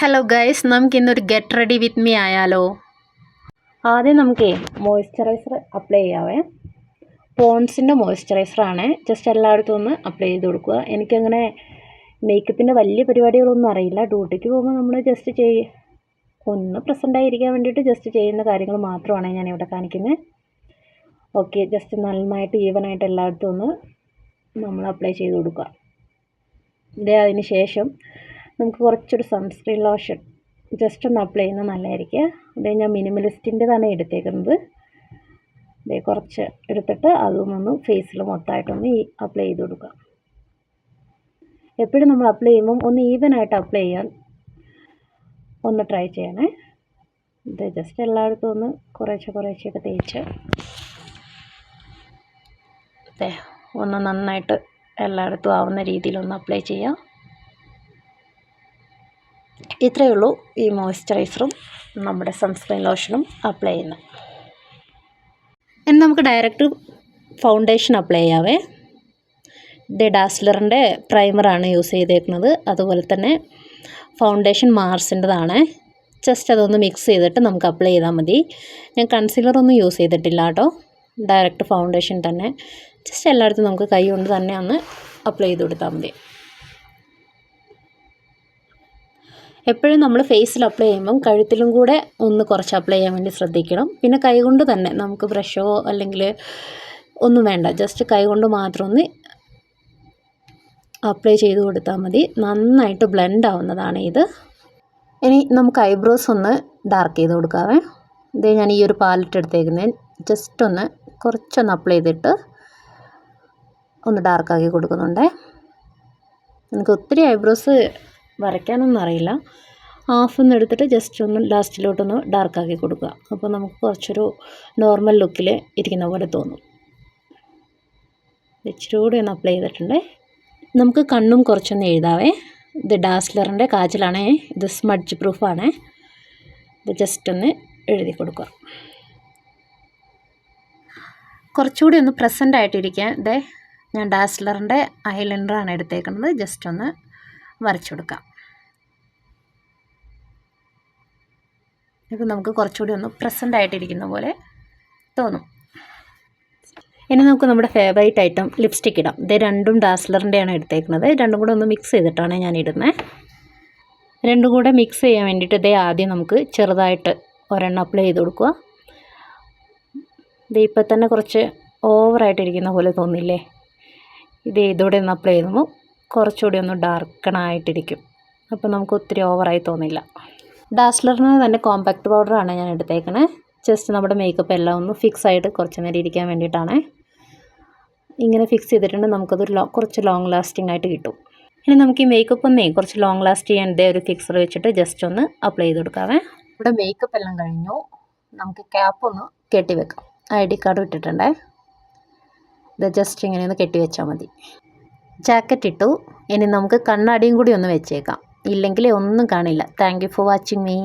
Hello guys, നമുക്ക് ഇന്നൊരു get ready with me ആയാലോ? ആദ്യം നമുക്ക് മോയ്സ്ചറൈസർ അപ്ലൈ ചെയ്യാവേ. പോൺസിൻ്റെ മോയ്സ്ചറൈസറാണ്. ജസ്റ്റ് എല്ലായിടത്തും ഒന്ന് അപ്ലൈ ചെയ്ത് കൊടുക്കുക. എനിക്കങ്ങനെ മേക്കപ്പിൻ്റെ വലിയ പരിപാടികളൊന്നും അറിയില്ല. ഡ്യൂട്ടിക്ക് പോകുമ്പോൾ നമ്മൾ ജസ്റ്റ് ഒന്ന് പ്രസൻ്റായിരിക്കാൻ വേണ്ടിയിട്ട് ജസ്റ്റ് ചെയ്യുന്ന കാര്യങ്ങൾ മാത്രമാണ് ഞാനിവിടെ കാണിക്കുന്നത്. ഓക്കെ, ജസ്റ്റ് നന്നായിട്ട് ഈവനായിട്ട് എല്ലായിടത്തും ഒന്ന് നമ്മൾ അപ്ലൈ ചെയ്ത് കൊടുക്കുക. അതിന് ശേഷം നമുക്ക് കുറച്ചൊരു സൺസ്ക്രീൻ ലോഷൻ ജസ്റ്റ് ഒന്ന് അപ്ലൈ ചെയ്യുന്നത് നല്ലതായിരിക്കും. ഞാൻ മിനിമലിസ്റ്റിൻ്റെതാണ് എടുത്തേക്കുന്നത്. കുറച്ച് എടുത്തിട്ട് അതൊന്ന് ഫേസിൽ മൊത്തമായിട്ടൊന്ന് അപ്ലൈ ചെയ്ത് കൊടുക്കുക. എപ്പോഴും നമ്മൾ അപ്ലൈ ചെയ്യുമ്പം ഒന്ന് ഈവനായിട്ട് അപ്ലൈ ചെയ്യാൻ ഒന്ന് ട്രൈ ചെയ്യണേ. ജസ്റ്റ് എല്ലായിടത്തും ഒന്ന് കുറേശ്ശെയൊക്കെ തേച്ച് ഒന്ന് നന്നായിട്ട് എല്ലായിടത്തും ആവുന്ന രീതിയിലൊന്ന് അപ്ലൈ ചെയ്യാം. ഇത്രയേ ഉള്ളൂ ഈ മോയ്സ്ചറൈസറും നമ്മുടെ സൺസ്ക്രീൻ ലോഷനും അപ്ലൈ ചെയ്യുന്നത്. ഇനി നമുക്ക് ഡയറക്റ്റ് ഫൗണ്ടേഷൻ അപ്ലൈ ചെയ്യാവേ. ഡാസ്ലറിൻ്റെ പ്രൈമറാണ് യൂസ് ചെയ്തേക്കുന്നത്. അതുപോലെ തന്നെ ഫൗണ്ടേഷൻ മാർസിൻ്റെതാണ്. ജസ്റ്റ് അതൊന്ന് മിക്സ് ചെയ്തിട്ട് നമുക്ക് അപ്ലൈ ചെയ്താൽ മതി. ഞാൻ കൺസീലറൊന്നും യൂസ് ചെയ്തിട്ടില്ല കേട്ടോ. ഡയറക്റ്റ് ഫൗണ്ടേഷൻ തന്നെ ജസ്റ്റ് എല്ലായിടത്തും നമുക്ക് കൈ കൊണ്ട് തന്നെ ഒന്ന് അപ്ലൈ ചെയ്ത് കൊടുത്താൽ മതി. എപ്പോഴും നമ്മൾ ഫേസിൽ അപ്ലൈ ചെയ്യുമ്പം കഴുത്തിലും കൂടെ ഒന്ന് കുറച്ച് അപ്ലൈ ചെയ്യാൻ വേണ്ടി ശ്രദ്ധിക്കണം. പിന്നെ കൈകൊണ്ട് തന്നെ നമുക്ക് ബ്രഷോ അല്ലെങ്കിൽ ഒന്നും വേണ്ട, ജസ്റ്റ് കൈകൊണ്ട് മാത്രം ഒന്ന് അപ്ലൈ ചെയ്ത് കൊടുത്താൽ മതി. നന്നായിട്ട് ബ്ലെൻഡ് ആവുന്നതാണ് ഇത്. ഇനി നമുക്ക് ഐബ്രോസ് ഒന്ന് ഡാർക്ക് ചെയ്ത് കൊടുക്കാവേ. ഞാൻ ഈ ഒരു പാലറ്റ് എടുത്തേക്കുന്നത് ജസ്റ്റ് ഒന്ന് കുറച്ചൊന്ന് അപ്ലൈ ചെയ്തിട്ട് ഒന്ന് ഡാർക്കാക്കി കൊടുക്കുന്നുണ്ട്. എനിക്ക് ഒത്തിരി ഐബ്രോസ് വരയ്ക്കാനൊന്നും അറിയില്ല. ഹാഫൊന്ന് എടുത്തിട്ട് ജസ്റ്റ് ഒന്ന് ലാസ്റ്റിലോട്ടൊന്ന് ഡാർക്കാക്കി കൊടുക്കുക. അപ്പോൾ നമുക്ക് കുറച്ചൊരു നോർമൽ ലുക്കിൽ ഇരിക്കുന്ന പോലെ തോന്നും. ഇച്ചിരി കൂടി ഒന്ന് അപ്ലൈ ചെയ്തിട്ടുണ്ട്. നമുക്ക് കണ്ണും കുറച്ചൊന്ന് എഴുതാവേ. ഇത് ഡാസ്ലറിൻ്റെ കാജലാണേ. ഇത് സ്മഡ്ജ് പ്രൂഫാണേ. ഇത് ജസ്റ്റ് ഒന്ന് എഴുതി കൊടുക്കുക. കുറച്ചുകൂടി ഒന്ന് പ്രസൻ്റ് ആയിട്ടിരിക്കാൻ ഞാൻ ഡാസ്ലറിൻ്റെ ഐലൈനറാണ് എടുത്തേക്കുന്നത്. ജസ്റ്റ് ഒന്ന് വരച്ചു കൊടുക്കാം. ഇപ്പോൾ നമുക്ക് കുറച്ചുകൂടി ഒന്ന് പ്രസൻ്റ് ആയിട്ടിരിക്കുന്ന പോലെ തോന്നും. ഇനി നമുക്ക് നമ്മുടെ ഫേവറേറ്റ് ഐറ്റം ലിപ്സ്റ്റിക് ഇടാം. രണ്ടും ഡാസ്ലറിൻ്റെയാണ് എടുത്തേക്കുന്നത്. രണ്ടും കൂടെ ഒന്ന് മിക്സ് ചെയ്തിട്ടാണ് ഞാൻ ഇടുന്നത്. രണ്ടും കൂടെ മിക്സ് ചെയ്യാൻ വേണ്ടിയിട്ട് ആദ്യം നമുക്ക് ചെറുതായിട്ട് ഒരെണ്ണം അപ്ലൈ ചെയ്ത് കൊടുക്കുക. ഇപ്പം തന്നെ കുറച്ച് ഓവറായിട്ടിരിക്കുന്ന പോലെ തോന്നില്ലേ? ഇതോടെ ഒന്ന് അപ്ലൈ ചെയ്യുമ്പോൾ കുറച്ചുകൂടി ഒന്ന് ഡാർക്കണായിട്ടിരിക്കും. അപ്പോൾ നമുക്ക് ഒത്തിരി ഓവറായി തോന്നില്ല. ഡാസ്ലറിന് തന്നെ കോമ്പാക്റ്റ് പൗഡറാണ് ഞാൻ എടുത്തേക്കണേ. ജസ്റ്റ് നമ്മുടെ മേക്കപ്പ് എല്ലാം ഒന്ന് ഫിക്സ് ആയിട്ട് കുറച്ച് നേരം ഇരിക്കാൻ വേണ്ടിയിട്ടാണ്. ഇങ്ങനെ ഫിക്സ് ചെയ്തിട്ടുണ്ടെങ്കിൽ നമുക്കതൊരു കുറച്ച് ലോങ് ലാസ്റ്റിംഗ് ആയിട്ട് കിട്ടും. ഇനി നമുക്ക് ഈ മേക്കപ്പ് ഒന്നേ കുറച്ച് ലോങ് ലാസ്റ്റ് ചെയ്യാൻ ഒരു ഫിക്സർ വെച്ചിട്ട് ജസ്റ്റ് ഒന്ന് അപ്ലൈ ചെയ്ത് കൊടുക്കാവേ. ഇവിടെ മേക്കപ്പ് എല്ലാം കഴിഞ്ഞു. നമുക്ക് ക്യാപ്പ് ഒന്ന് കെട്ടി വെക്കാം. ID കാർഡ് ഇട്ടിട്ടുണ്ടേ. ഇത് ജസ്റ്റ് ഇങ്ങനെ ഒന്ന് കെട്ടി വെച്ചാൽ മതി. ജാക്കറ്റ് ഇട്ടു. ഇനി നമുക്ക് കണ്ണാടിയും കൂടി ഒന്ന് വെച്ചേക്കാം. ഇല്ലെങ്കിൽ ഒന്നും കാണില്ല. Thank you for watching me.